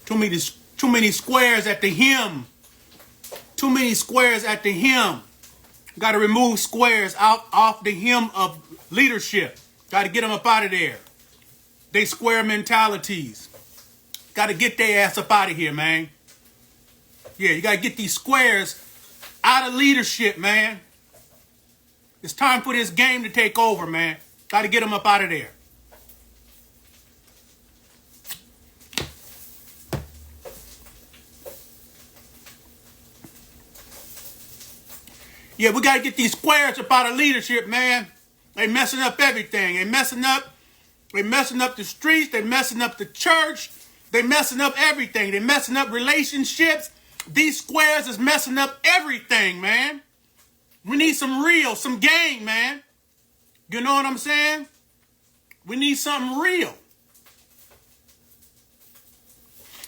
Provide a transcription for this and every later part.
Too many squares at the hem. Too many squares at the hem. Got to remove squares off the hem of leadership. Got to get them up out of there. They square mentalities. Got to get their ass up out of here, man. Yeah, you got to get these squares out of leadership, man. It's time for this game to take over, man. Got to get them up out of there. Yeah, we got to get these squares up out of leadership, man. They messing up everything. They messing up the streets. They messing up the church. They messing up everything. They messing up relationships. These squares is messing up everything, man. We need some game, man. You know what I'm saying? We need something real.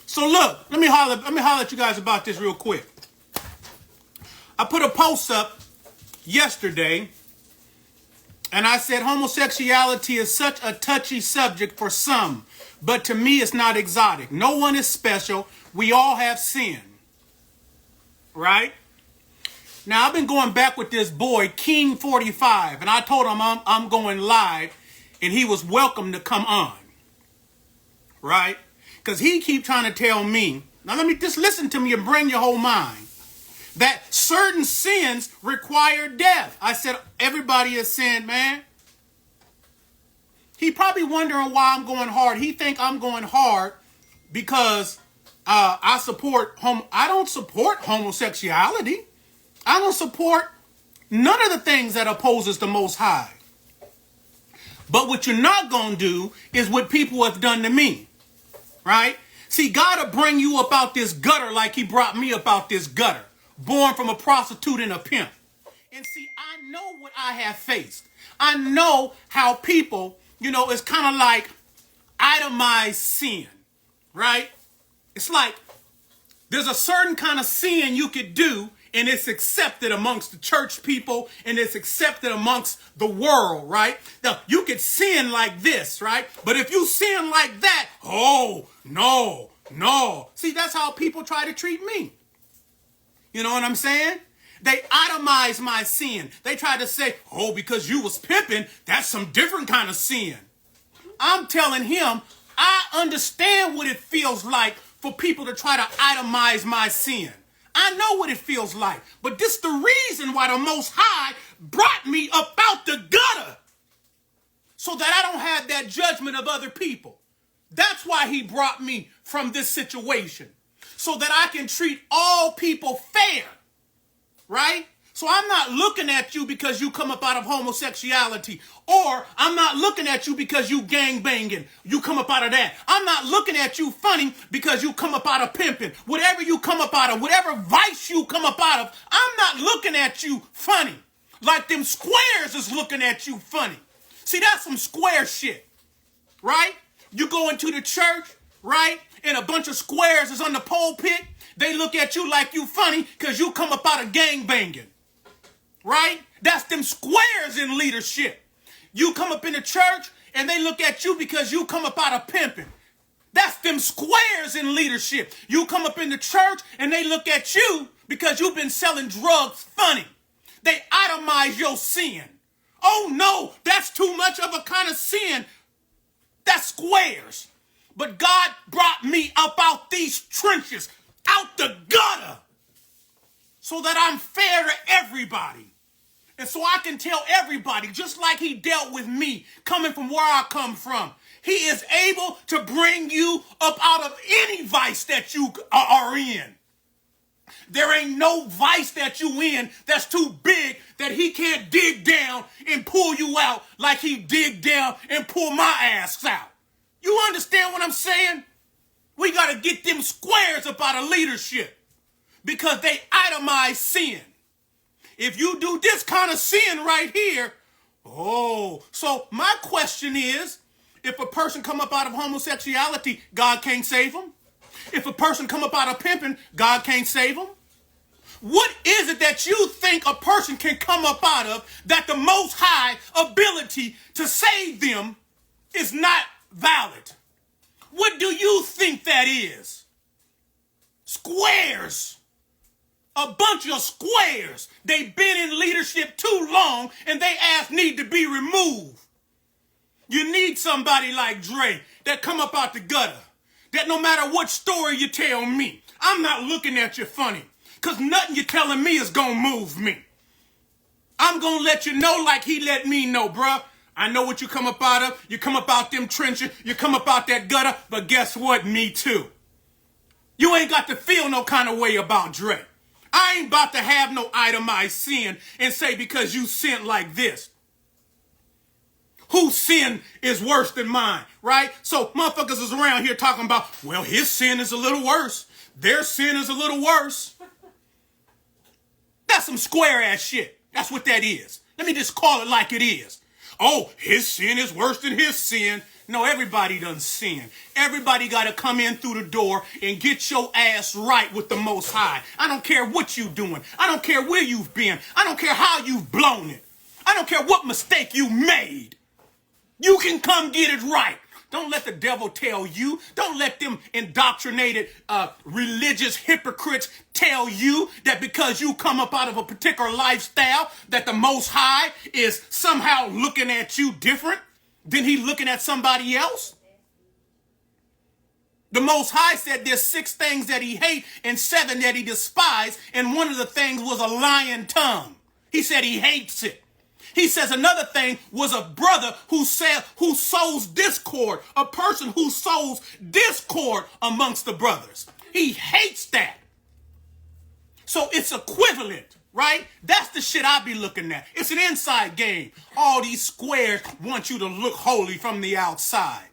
So look, let me holler at you guys about this real quick. I put a post up yesterday, and I said homosexuality is such a touchy subject for some, but to me it's not exotic. No one is special. We all have sin. Right? Now, I've been going back with this boy, King 45, and I told him I'm going live, and he was welcome to come on. Right? Because he keep trying to tell me, now let me just listen to me and bring your whole mind, that certain sins require death. I said, everybody has sinned, man. He probably wondering why I'm going hard. He think I'm going hard because I don't support homosexuality. I don't support none of the things that opposes the Most High. But what you're not going to do is what people have done to me. Right? See, God will bring you up out this gutter like he brought me up out this gutter. Born from a prostitute and a pimp. And see, I know what I have faced. I know how people, it's kind of like itemized sin, right? It's like there's a certain kind of sin you could do, and it's accepted amongst the church people, and it's accepted amongst the world, right? Now, you could sin like this, right? But if you sin like that, oh, no. See, that's how people try to treat me. You know what I'm saying? They itemize my sin. They try to say, oh, because you was pimping, that's some different kind of sin. I'm telling him, I understand what it feels like for people to try to itemize my sin. I know what it feels like. But this is the reason why the Most High brought me up out the gutter. So that I don't have that judgment of other people. That's why he brought me from this situation. So that I can treat all people fair, right? So I'm not looking at you because you come up out of homosexuality, or I'm not looking at you because you gang banging, you come up out of that. I'm not looking at you funny because you come up out of pimping. Whatever you come up out of, whatever vice you come up out of, I'm not looking at you funny like them squares is looking at you funny. See, that's some square shit, right? You go into the church, right? And a bunch of squares is on the pulpit. They look at you like you funny because you come up out of gang banging. Right? That's them squares in leadership. You come up in the church and they look at you because you come up out of pimping. That's them squares in leadership. You come up in the church and they look at you because you've been selling drugs funny. They itemize your sin. Oh no, that's too much of a kind of sin. That's squares. But God brought me up out these trenches, out the gutter, so that I'm fair to everybody. And so I can tell everybody, just like he dealt with me, coming from where I come from, he is able to bring you up out of any vice that you are in. There ain't no vice that you in that's too big that he can't dig down and pull you out like he dig down and pull my ass out. You understand what I'm saying? We got to get them squares up out of leadership because they itemize sin. If you do this kind of sin right here, so my question is, if a person come up out of homosexuality, God can't save them? If a person come up out of pimping, God can't save them? What is it that you think a person can come up out of that the Most High ability to save them is not valid? What do you think that is? squares. A bunch of squares. They've been in leadership too long and they ass need to be removed. You need somebody like Dre that come up out the gutter. That no matter what story you tell me, I'm not looking at you funny. Because nothing you're telling me is going to move me. I'm going to let you know like he let me know, bruh. I know what you come up out of. You come up out them trenches. You come up out that gutter. But guess what? Me too. You ain't got to feel no kind of way about Dre. I ain't about to have no itemized sin and say because you sin like this. Whose sin is worse than mine, right? So motherfuckers is around here talking about, well, his sin is a little worse. Their sin is a little worse. That's some square ass shit. That's what that is. Let me just call it like it is. Oh, his sin is worse than his sin. No, everybody done sin. Everybody got to come in through the door and get your ass right with the Most High. I don't care what you doing. I don't care where you've been. I don't care how you've blown it. I don't care what mistake you made. You can come get it right. Don't let the devil tell you. Don't let them indoctrinated religious hypocrites tell you that because you come up out of a particular lifestyle that the Most High is somehow looking at you different than he looking at somebody else. The Most High said there's 6 things that he hate and 7 that he despised, and one of the things was a lying tongue. He said he hates it. He says another thing was a brother who sows discord, a person who sows discord amongst the brothers. He hates that. So it's equivalent, right? That's the shit I be looking at. It's an inside game. All these squares want you to look holy from the outside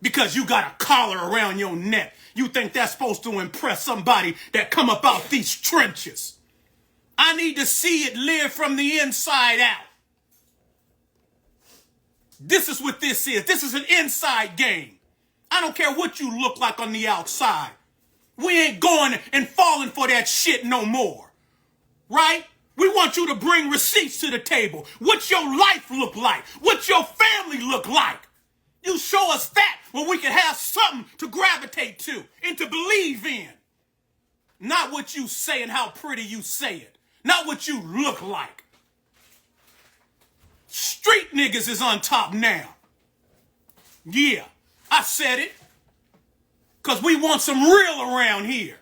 because you got a collar around your neck. You think that's supposed to impress somebody that come up out these trenches. I need to see it live from the inside out. This is what this is. This is an inside game. I don't care what you look like on the outside. We ain't going and falling for that shit no more. Right? We want you to bring receipts to the table. What your life look like. What your family look like. You show us that when we can have something to gravitate to and to believe in. Not what you say and how pretty you say it. Not what you look like. Street niggas is on top now. Yeah, I said it. Because we want some real around here.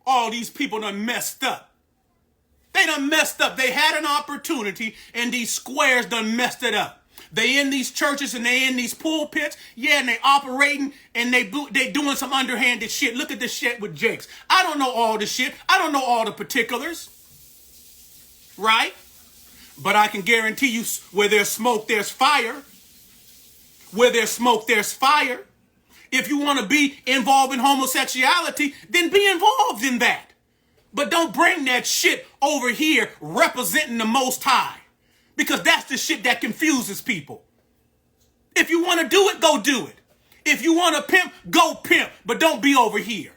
All these people done messed up. They done messed up. They had an opportunity and these squares done messed it up. They in these churches and they in these pulpits. Yeah, and they operating and they doing some underhanded shit. Look at this shit with Jakes. I don't know all the shit. I don't know all the particulars. Right? But I can guarantee you where there's smoke, there's fire. Where there's smoke, there's fire. If you want to be involved in homosexuality, then be involved in that. But don't bring that shit over here representing the Most High. Because that's the shit that confuses people. If you want to do it, go do it. If you want to pimp, go pimp. But don't be over here.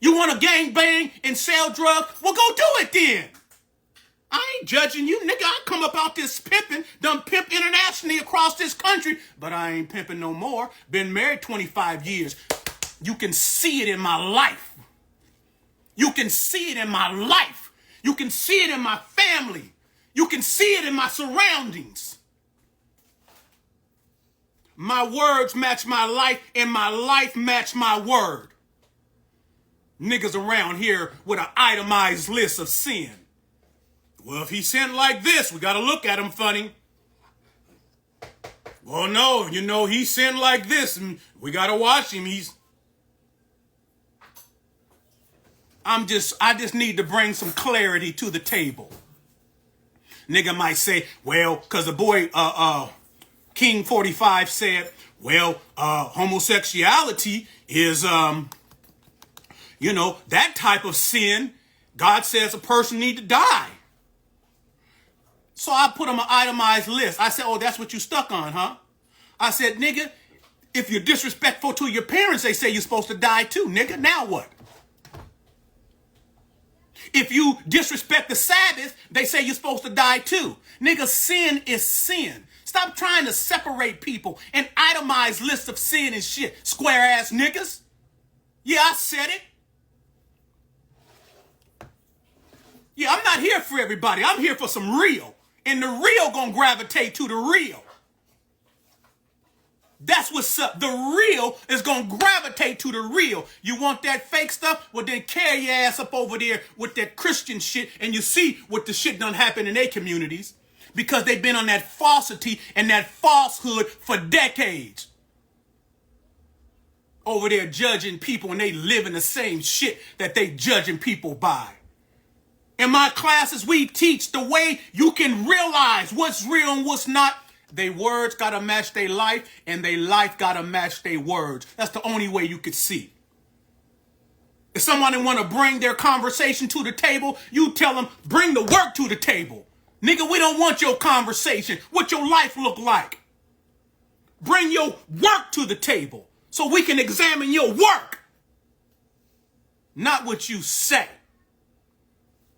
You want to gang bang and sell drugs? Well, go do it then. I ain't judging you, nigga. I come up out this pimping, done pimp internationally across this country, but I ain't pimping no more. Been married 25 years. You can see it in my life. You can see it in my life. You can see it in my family. You can see it in my surroundings. My words match my life, and my life match my word. Niggas around here with an itemized list of sin. Well, if he sinned like this, we got to look at him funny. Well, no, you know, he sinned like this, and we got to watch him. I just need to bring some clarity to the table. Nigga might say, well, because the boy, King 45 said, well, homosexuality is, you know, that type of sin. God says a person need to die. So I put him an itemized list. I said, oh, that's what you stuck on, huh? I said, nigga, if you're disrespectful to your parents, they say you're supposed to die too, nigga. Now what? If you disrespect the Sabbath, they say you're supposed to die too. Nigga, sin is sin. Stop trying to separate people and itemize lists of sin and shit, square ass niggas. Yeah, I said it. Yeah, I'm not here for everybody. I'm here for some real. And the real gonna gravitate to the real. That's what's up. The real is gonna gravitate to the real. You want that fake stuff? Well, then carry your ass up over there with that Christian shit, and you see what the shit done happen in their communities because they've been on that falsity and that falsehood for decades. Over there judging people, and they live in the same shit that they judging people by. In my classes, we teach the way you can realize what's real and what's not. They words gotta match their life, and their life gotta match their words. That's the only way you could see. If someone want to bring their conversation to the table, you tell them, bring the work to the table. Nigga, we don't want your conversation. What your life look like. Bring your work to the table so we can examine your work. Not what you say.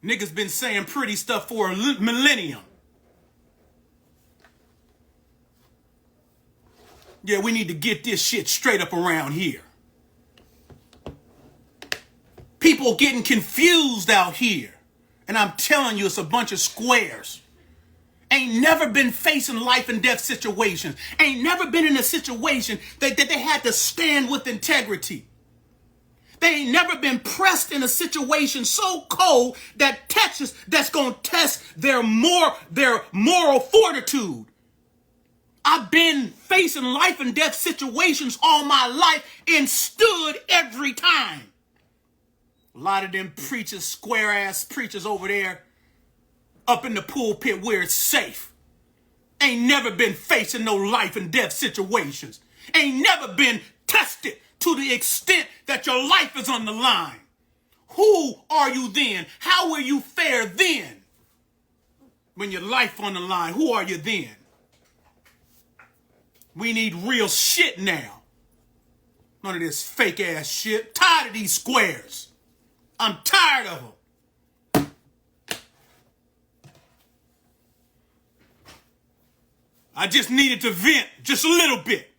Niggas been saying pretty stuff for a millennium. Yeah, we need to get this shit straight up around here. People getting confused out here. And I'm telling you, it's a bunch of squares. Ain't never been facing life and death situations. Ain't never been in a situation that they had to stand with integrity. They ain't never been pressed in a situation so cold that's going to test their moral fortitude. I've been facing life and death situations all my life and stood every time. A lot of them preachers, square ass preachers over there up in the pulpit where it's safe. Ain't never been facing no life and death situations. Ain't never been tested to the extent that your life is on the line. Who are you then? How will you fare then? When your life on the line, who are you then? We need real shit now. None of this fake ass shit. Tired of these squares. I'm tired of them. I just needed to vent just a little bit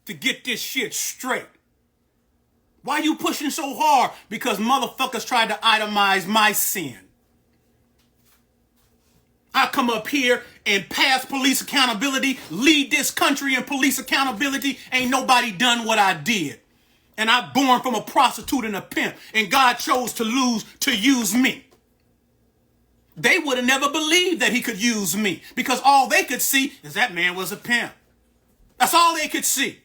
to get this shit straight. Why you pushing so hard? Because motherfuckers tried to itemize my sin. I come up here and pass police accountability, lead this country in police accountability. Ain't nobody done what I did. And I'm born from a prostitute and a pimp. And God chose to use me. They would have never believed that he could use me. Because all they could see is that man was a pimp. That's all they could see.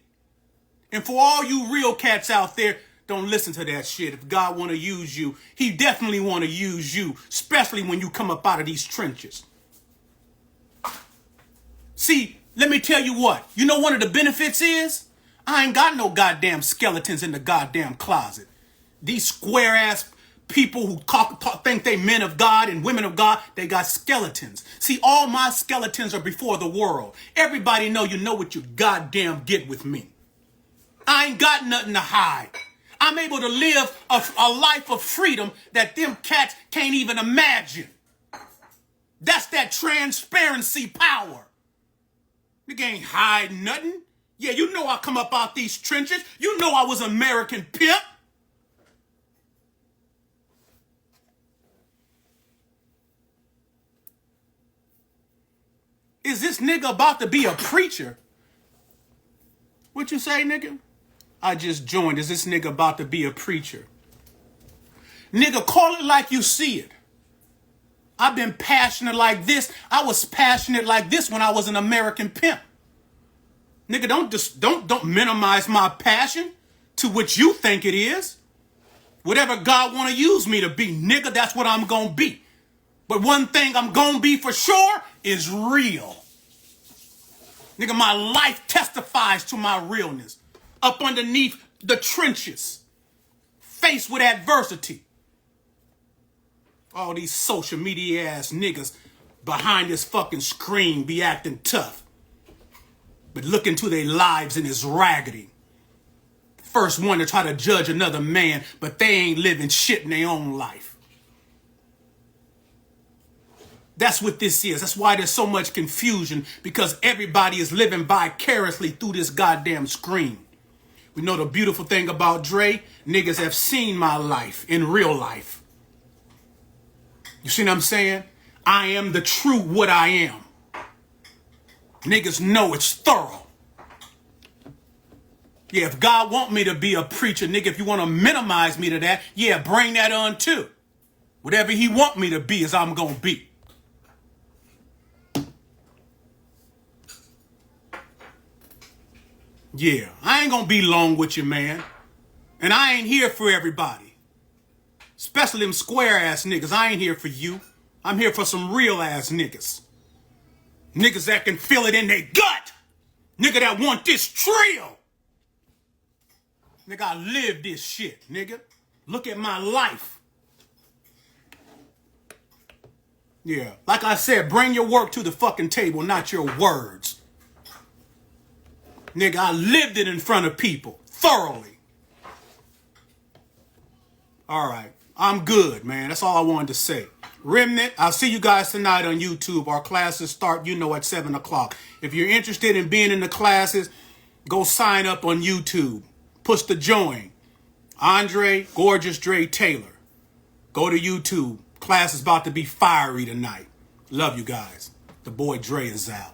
And for all you real cats out there, don't listen to that shit. If God want to use you, he definitely want to use you. Especially when you come up out of these trenches. See, let me tell you what. You know one of the benefits is? I ain't got no goddamn skeletons in the goddamn closet. These square ass people who think they men of God and women of God, they got skeletons. See, all my skeletons are before the world. Everybody know you know what you goddamn get with me. I ain't got nothing to hide. I'm able to live a life of freedom that them cats can't even imagine. That's that transparency power. Nigga ain't hide nothing. Yeah, you know I come up out these trenches. You know I was American pimp. Is this nigga about to be a preacher? What you say, nigga? I just joined. Is this nigga about to be a preacher? Nigga, call it like you see it. I've been passionate like this. I was passionate like this when I was an American pimp. Nigga, don't minimize my passion to what you think it is. Whatever God want to use me to be, nigga, that's what I'm going to be. But one thing I'm going to be for sure is real. Nigga, my life testifies to my realness. Up underneath the trenches. Faced with adversity. All these social media ass niggas behind this fucking screen be acting tough. But look into their lives and it's raggedy. First one to try to judge another man, but they ain't living shit in their own life. That's what this is. That's why there's so much confusion, because everybody is living vicariously through this goddamn screen. We know the beautiful thing about Dre, niggas have seen my life in real life. You see what I'm saying? I am the true what I am. Niggas know it's thorough. Yeah, if God want me to be a preacher, nigga, if you want to minimize me to that, yeah, bring that on too. Whatever he want me to be is I'm going to be. Yeah, I ain't going to be long with you, man. And I ain't here for everybody. Especially them square ass niggas. I ain't here for you. I'm here for some real ass niggas. Niggas that can feel it in their gut. Nigga that want this trill. Nigga, I live this shit, nigga. Look at my life. Yeah, like I said, bring your work to the fucking table, not your words. Nigga, I lived it in front of people, thoroughly. All right, I'm good, man. That's all I wanted to say. Remnant, I'll see you guys tonight on YouTube. Our classes start, at 7 o'clock. If you're interested in being in the classes, go sign up on YouTube. Push the join. andreltaylor. Go to YouTube. Class is about to be fiery tonight. Love you guys. The boy Dre is out.